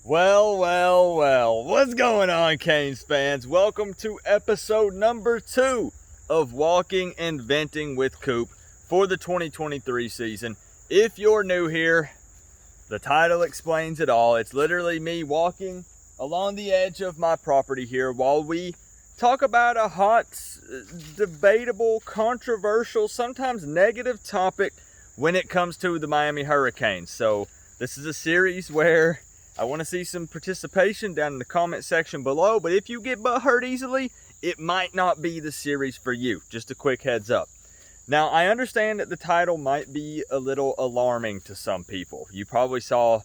Well, what's going on, Canes fans? Welcome to episode number 2 of Walking and Venting with Coop for the 2023 season. If you're new here, the title explains it all. It's literally me walking along the edge of my property here while we talk about a hot, debatable, controversial, sometimes negative topic when it comes to the Miami Hurricanes. So this is a series where I want to see some participation down in the comment section below, but if you get butthurt easily, it might not be the series for you. Just a quick heads up. Now, I understand that the title might be a little alarming to some people. You probably saw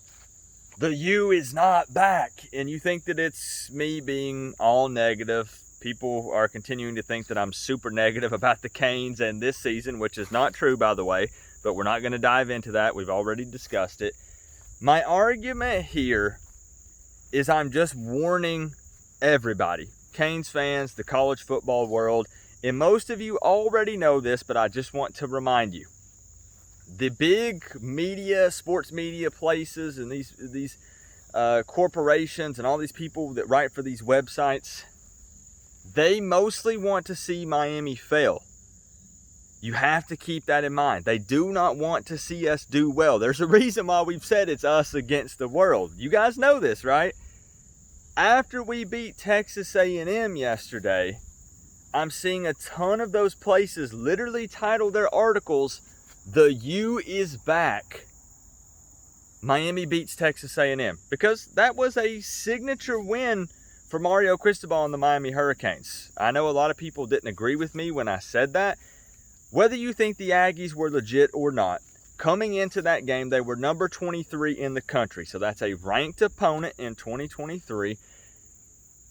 the U is not back, and you think that it's me being all negative. People are continuing to think that I'm super negative about the Canes and this season, which is not true, by the way, but we're not going to dive into that. We've already discussed it. My argument here is I'm just warning everybody, Canes fans, the college football world, and most of you already know this, but I just want to remind you. The big media, sports media places and these corporations and all these people that write for these websites, they mostly want to see Miami fail. You have to keep that in mind. They do not want to see us do well. There's a reason why we've said it's us against the world. You guys know this, right? After we beat Texas A&M yesterday, I'm seeing a ton of those places literally title their articles, "The U is back. Miami beats Texas A&M." Because that was a signature win for Mario Cristobal and the Miami Hurricanes. I know a lot of people didn't agree with me when I said that. Whether you think the Aggies were legit or not, coming into that game, they were number 23 in the country. So that's a ranked opponent in 2023.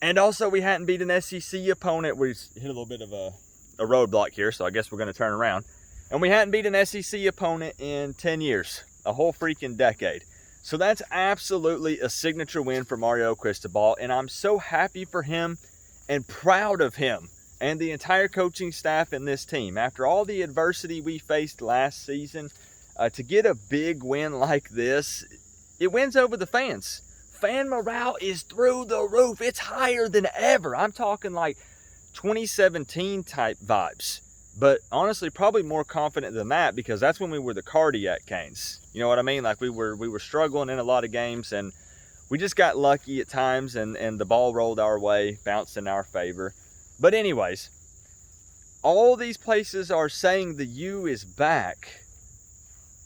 And also, we hadn't beat an SEC opponent. We hit a little bit of a roadblock here, so I guess we're going to turn around. And we hadn't beat an SEC opponent in 10 years, a whole freaking decade. So that's absolutely a signature win for Mario Cristobal, and I'm so happy for him and proud of him and the entire coaching staff and this team. After all the adversity we faced last season, to get a big win like this, it wins over the fans. Fan morale is through the roof. It's higher than ever. I'm talking like 2017 type vibes. But honestly, probably more confident than that, because that's when we were the cardiac Canes. You know what I mean? Like we were struggling in a lot of games, and we just got lucky at times, and the ball rolled our way, bounced in our favor. But anyways, all these places are saying the U is back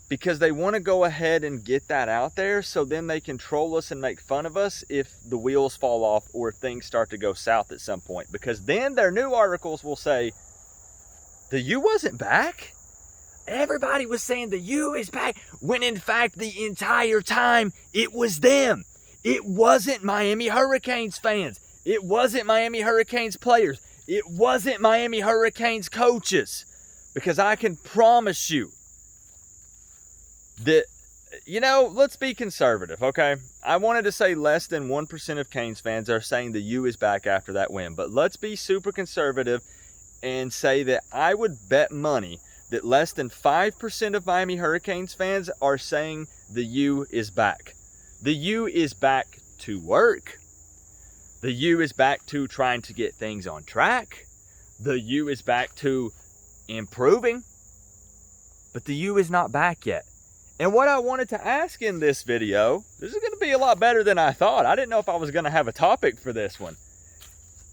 because they want to go ahead and get that out there so then they can troll us and make fun of us if the wheels fall off or if things start to go south at some point. Because then their new articles will say, the U wasn't back. Everybody was saying the U is back, when in fact the entire time it was them. It wasn't Miami Hurricanes fans. It wasn't Miami Hurricanes players. It wasn't Miami Hurricanes coaches. Because I can promise you that, let's be conservative, okay? I wanted to say less than 1% of Canes fans are saying the U is back after that win. But let's be super conservative and say that I would bet money that less than 5% of Miami Hurricanes fans are saying the U is back. The U is back to work. The U is back to trying to get things on track. The U is back to improving. But the U is not back yet. And what I wanted to ask in this video, this is going to be a lot better than I thought. I didn't know if I was going to have a topic for this one.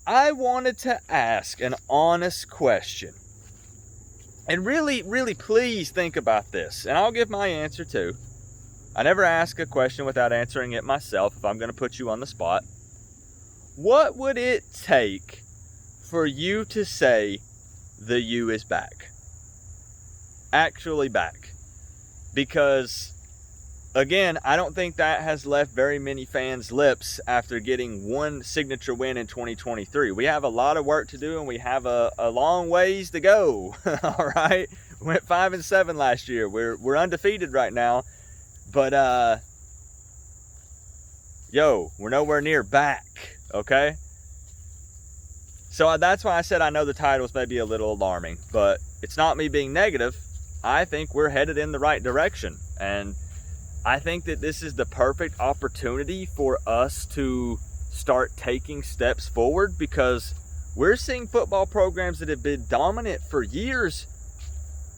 I wanted to ask an honest question. And really, really, please think about this. And I'll give my answer too. I never ask a question without answering it myself if I'm going to put you on the spot. What would it take for you to say the U is back? Actually back. Because, again, I don't think that has left very many fans' lips after getting one signature win in 2023. We have a lot of work to do, and we have a long ways to go. All right? We went 5-7 last year. We're undefeated right now. But, we're nowhere near back. Okay? So that's why I said I know the titles may be a little alarming, but it's not me being negative. I think we're headed in the right direction. And I think that this is the perfect opportunity for us to start taking steps forward, because we're seeing football programs that have been dominant for years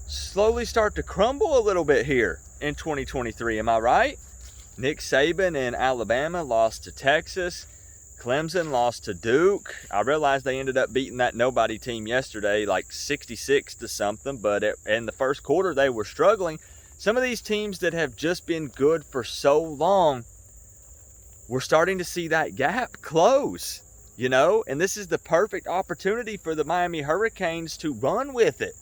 slowly start to crumble a little bit here in 2023. Am I right? Nick Saban in Alabama lost to Texas. Clemson lost to Duke. I realized they ended up beating that nobody team yesterday, like 66 to something, but in the first quarter they were struggling. Some of these teams that have just been good for so long, we're starting to see that gap close, you know? And this is the perfect opportunity for the Miami Hurricanes to run with it,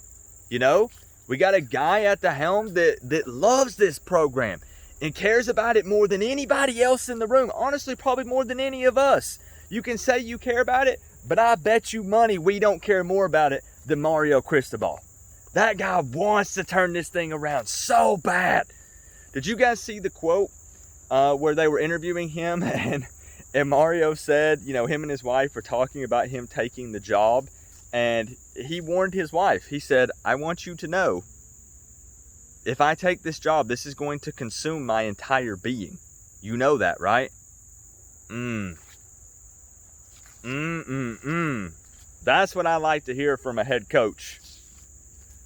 you know? We got a guy at the helm that loves this program and cares about it more than anybody else in the room. Honestly, probably more than any of us. You can say you care about it, but I bet you money we don't care more about it than Mario Cristobal. That guy wants to turn this thing around so bad. Did you guys see the quote where they were interviewing him and Mario said, you know, him and his wife were talking about him taking the job, and he warned his wife. He said, I want you to know, if I take this job, this is going to consume my entire being. You know that, right? That's what I like to hear from a head coach.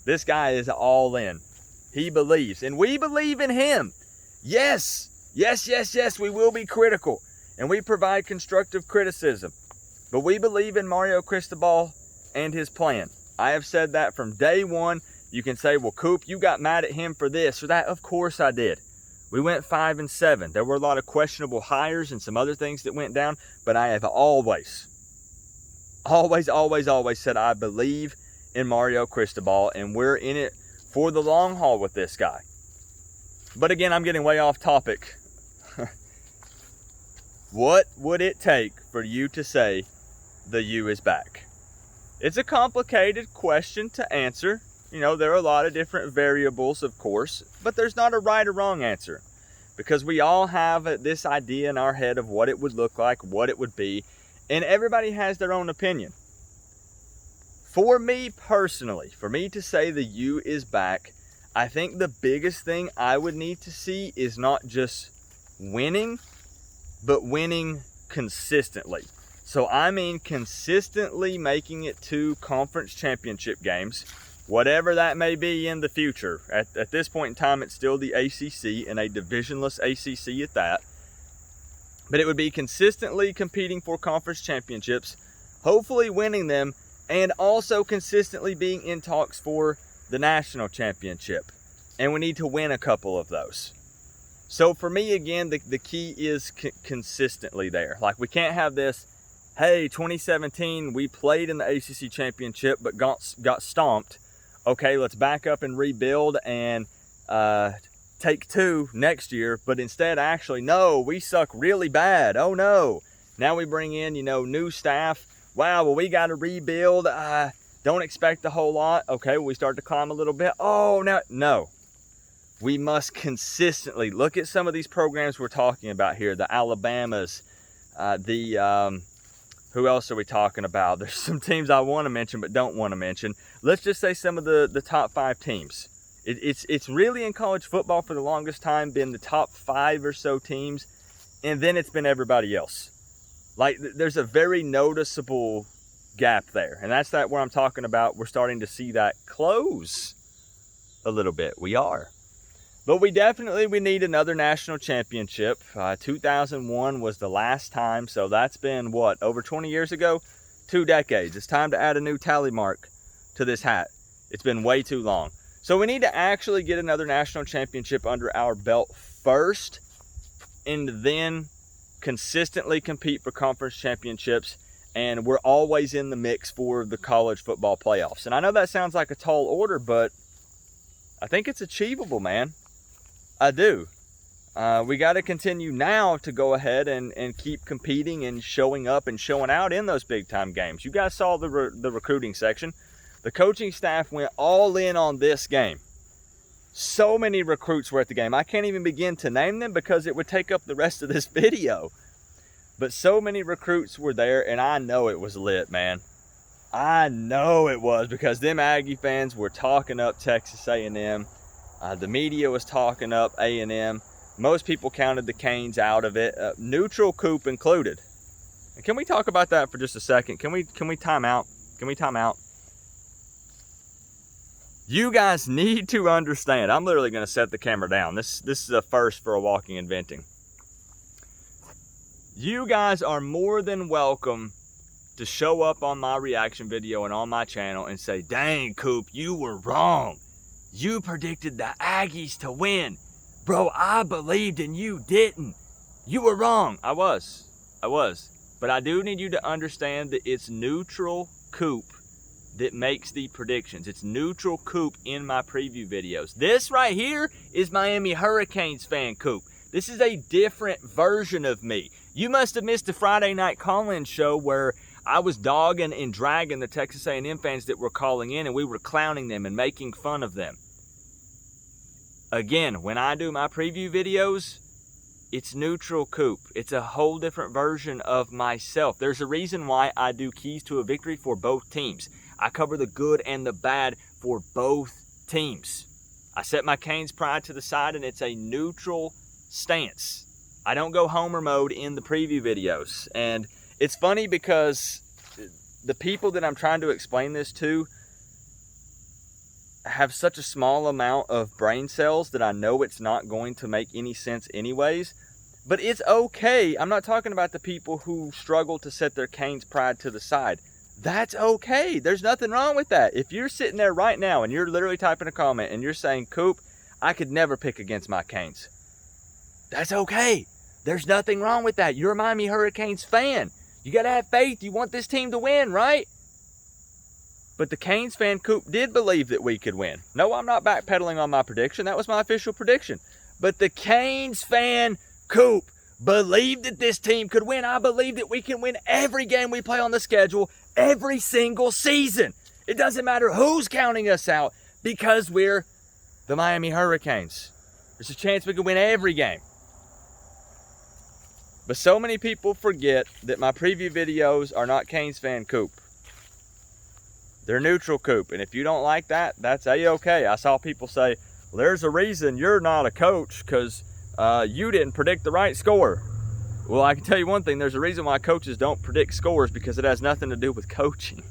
This guy is all in. He believes, and we believe in him. Yes, we will be critical, and we provide constructive criticism. But we believe in Mario Cristobal and his plan. I have said that from day one. You can say, well, Coop, you got mad at him for this or that. Of course I did. We went 5-7. There were a lot of questionable hires and some other things that went down, but I have always said I believe in Mario Cristobal, and we're in it for the long haul with this guy. But again, I'm getting way off topic. What would it take for you to say the U is back? It's a complicated question to answer. You know, there are a lot of different variables, of course, but there's not a right or wrong answer, because we all have this idea in our head of what it would look like, what it would be, and everybody has their own opinion. For me personally, for me to say the U is back, I think the biggest thing I would need to see is not just winning, but winning consistently. So I mean consistently making it to conference championship games, whatever that may be in the future. At this point in time, it's still the ACC, and a divisionless ACC at that. But it would be consistently competing for conference championships, hopefully winning them, and also consistently being in talks for the national championship. And we need to win a couple of those. So for me, again, the key is consistently there. Like, we can't have this, hey, 2017, we played in the ACC championship but got stomped. Okay, let's back up and rebuild and take two next year. But instead, actually, no, we suck really bad. Oh, no. Now we bring in, new staff. Wow, well, we got to rebuild. Don't expect a whole lot. Okay, well, we start to climb a little bit. Oh, no. We must consistently look at some of these programs we're talking about here. The Alabamas, who else are we talking about? There's some teams I want to mention but don't want to mention. Let's just say some of the top 5 teams. It's really in college football for the longest time been the top 5 or so teams, and then it's been everybody else. Like, there's a very noticeable gap there, and that's where I'm talking about. We're starting to see that close a little bit. We are. But we need another national championship. 2001 was the last time, so that's been, over 20 years ago? 2 decades. It's time to add a new tally mark to this hat. It's been way too long. So we need to actually get another national championship under our belt first, and then consistently compete for conference championships, and we're always in the mix for the college football playoffs. And I know that sounds like a tall order, but I think it's achievable, man. I do. We got to continue now to go ahead and keep competing and showing up and showing out in those big-time games. You guys saw the recruiting section. The coaching staff went all in on this game. So many recruits were at the game. I can't even begin to name them because it would take up the rest of this video. But so many recruits were there, and I know it was lit, man. I know it was, because them Aggie fans were talking up Texas A&M. The media was talking up A&M. Most people counted the Canes out of it, neutral Coop included. And can we talk about that for just a second? Can we time out? Can we time out? You guys need to understand. I'm literally going to set the camera down. This is a first for a walking and venting. You guys are more than welcome to show up on my reaction video and on my channel and say, dang, Coop, you were wrong. You predicted the Aggies to win. Bro, I believed and you didn't. You were wrong. I was. But I do need you to understand that it's neutral Coop that makes the predictions. It's neutral Coop in my preview videos. This right here is Miami Hurricanes fan Coop. This is a different version of me. You must have missed the Friday night call-in show where I was dogging and dragging the Texas A&M fans that were calling in, and we were clowning them and making fun of them. Again, when I do my preview videos, it's neutral Coop. It's a whole different version of myself. There's a reason why I do keys to a victory for both teams. I cover the good and the bad for both teams. I set my Canes pride to the side, and it's a neutral stance. I don't go homer mode in the preview videos. And it's funny because the people that I'm trying to explain this to have such a small amount of brain cells that I know it's not going to make any sense anyways. But it's okay. I'm not talking about the people who struggle to set their Canes pride to the side. That's okay. There's nothing wrong with that. If you're sitting there right now and you're literally typing a comment and you're saying, Coop, I could never pick against my Canes. That's okay. There's nothing wrong with that. You're a Miami Hurricanes fan. You got to have faith. You want this team to win, right? But the Canes fan Coop did believe that we could win. No, I'm not backpedaling on my prediction. That was my official prediction. But the Canes fan Coop believed that this team could win. I believe that we can win every game we play on the schedule every single season. It doesn't matter who's counting us out because we're the Miami Hurricanes. There's a chance we can win every game. But so many people forget that my preview videos are not Canes fan Coop. They're neutral Coop. And if you don't like that, that's A-okay. I saw people say, well, there's a reason you're not a coach because you didn't predict the right score. Well, I can tell you one thing. There's a reason why coaches don't predict scores because it has nothing to do with coaching.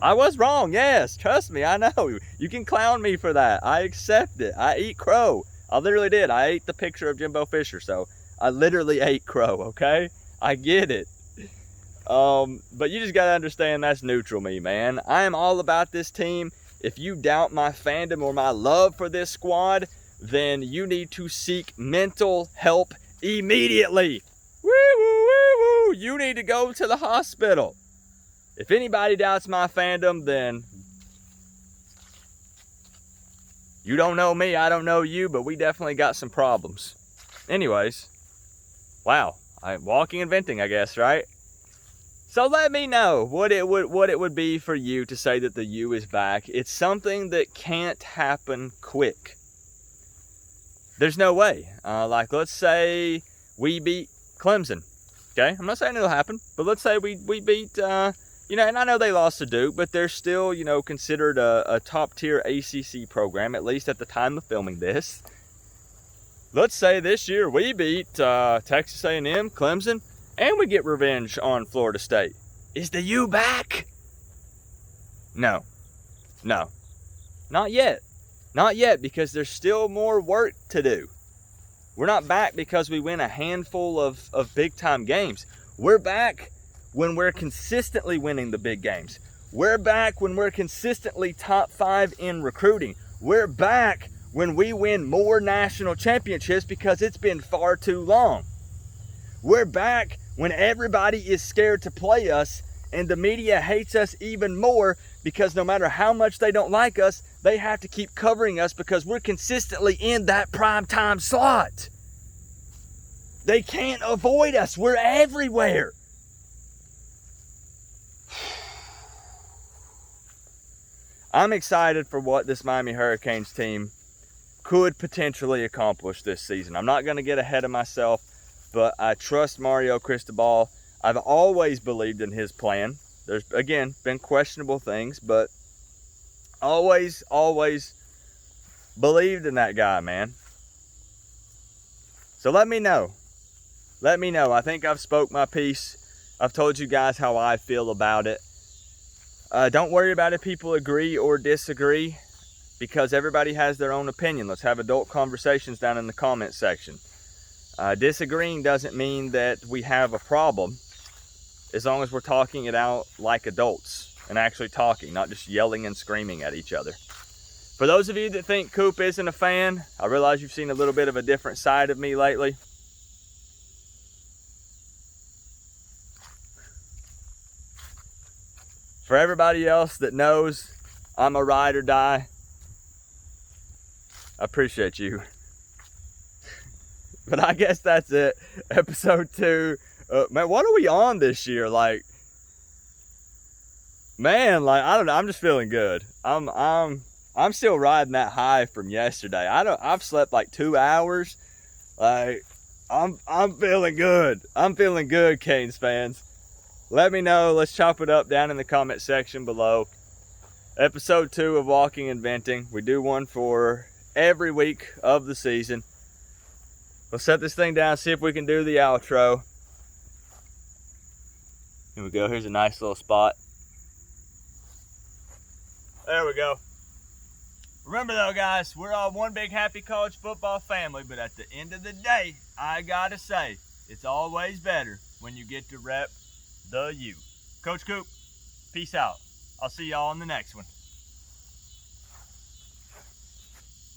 I was wrong, yes. Trust me, I know. You can clown me for that. I accept it. I eat crow. I literally did. I ate the picture of Jimbo Fisher, so I literally ate crow, okay? I get it. But you just got to understand that's neutral me, man. I am all about this team. If you doubt my fandom or my love for this squad, then you need to seek mental help immediately. Woo, woo, woo, woo. You need to go to the hospital. If anybody doubts my fandom, then you don't know me, I don't know you, but we definitely got some problems. Anyways, wow, I'm walking and venting, I guess, right? So let me know what it would be for you to say that the U is back. It's something that can't happen quick. There's no way. Like, let's say we beat Clemson. Okay, I'm not saying it'll happen, but let's say we beat, and I know they lost to Duke, but they're still, considered a top-tier ACC program, at least at the time of filming this. Let's say this year we beat Texas A&M, Clemson, and we get revenge on Florida State. Is the U back? No. Not yet. Not yet, because there's still more work to do. We're not back because we win a handful of big-time games. We're back when we're consistently winning the big games. We're back when we're consistently top 5 in recruiting. We're back when we win more national championships because it's been far too long. We're back when everybody is scared to play us and the media hates us even more because no matter how much they don't like us, they have to keep covering us because we're consistently in that prime time slot. They can't avoid us. We're everywhere. I'm excited for what this Miami Hurricanes team could potentially accomplish this season. I'm not going to get ahead of myself, but I trust Mario Cristobal. I've always believed in his plan. There's, again, been questionable things, but always believed in that guy, man. So let me know. Let me know. I think I've spoke my piece. I've told you guys how I feel about it. Don't worry about if people agree or disagree, because everybody has their own opinion. Let's have adult conversations down in the comment section. Disagreeing doesn't mean that we have a problem, as long as we're talking it out like adults and actually talking, not just yelling and screaming at each other. For those of you that think Coop isn't a fan, I realize you've seen a little bit of a different side of me lately. For everybody else that knows I'm a ride or die, I appreciate you. But I guess that's it. Episode 2. Man, what are we on this year? Like, man, like, I don't know. I'm just feeling good. I'm still riding that high from yesterday. I've slept like 2 hours. Like, I'm feeling good. I'm feeling good, Canes fans. Let me know. Let's chop it up down in the comment section below. Episode 2 of Walking and Venting. We do one for every week of the season. We'll set this thing down, see if we can do the outro. Here we go. Here's a nice little spot. There we go. Remember though, guys, we're all one big happy college football family, but at the end of the day, I gotta say, it's always better when you get to rep the U. Coach Coop, peace out. I'll see y'all in the next one.